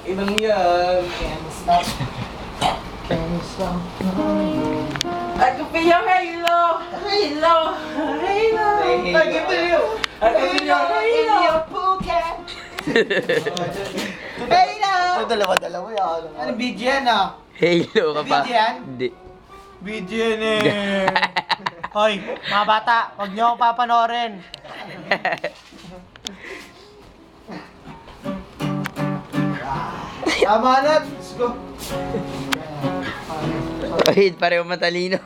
Inang yan. Can't stop. Can't stop. I can feel your halo. Halo. Halo. I can feel your halo. Phuket. Halo. Dalawa yan. Ano video yan ah? Halo ka pa. Video yan? Hindi. Video yan eh. Hoy, mga bata, huwag niyo akong papanoorin. Tama na, let's go. Wait, pareho matalino.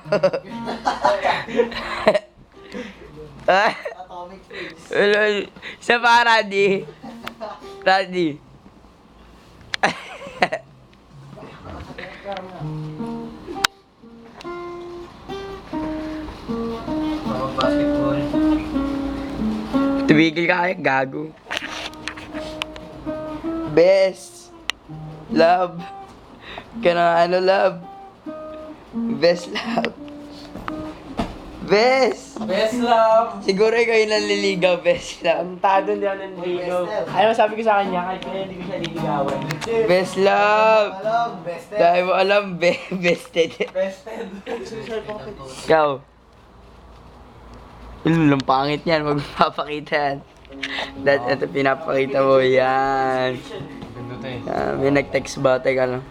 Ah, Atomic face. isa pa, Randy. Randy. Basketball. Tumigil ka kaya, gago. Best. Love. Love. Best love. Best. Best love. Siguro ikaw yung nanliligaw, best love. Tado hindi ako nanligaw. Ano sabi ko sa kanya, kahit kaya hindi ko siya liligawan. Best love. Alam, bested. Dahil mo alam, bested. Bested. Ikaw. Yung pangit niyan, wag mo papakita yan. Ito pinapakita mo yan. May nag-text ba? Teka lang.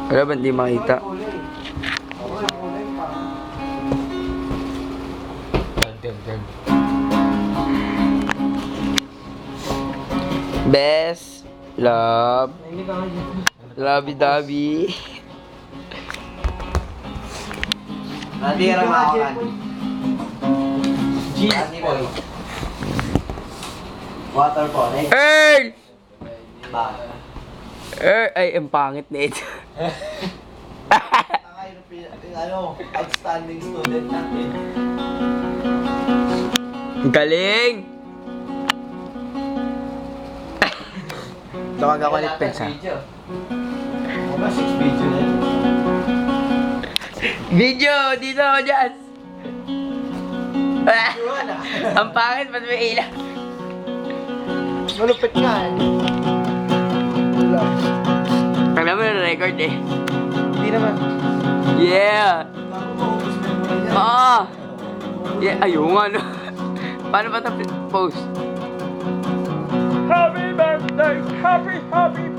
Wala ba hindi makita? Best love. Lovey-dovey. Nandira mo ako, Randy. Randy boy. Waterfall, eh. Earl! Bakit? Ay, ang pangit na ito. Outstanding student natin. Galing! Tawag ako ulit, Pens, ha? O ba, 6 video na yun? Video! Dito ako dyan! Yun ah. Ang pangit, ba't may ilaw? Malupit nga eh. Alam mo na record eh. Hindi naman. Yeah! Ah! Yeah, ayun nga no. Paano ba ito post? Happy birthday! Happy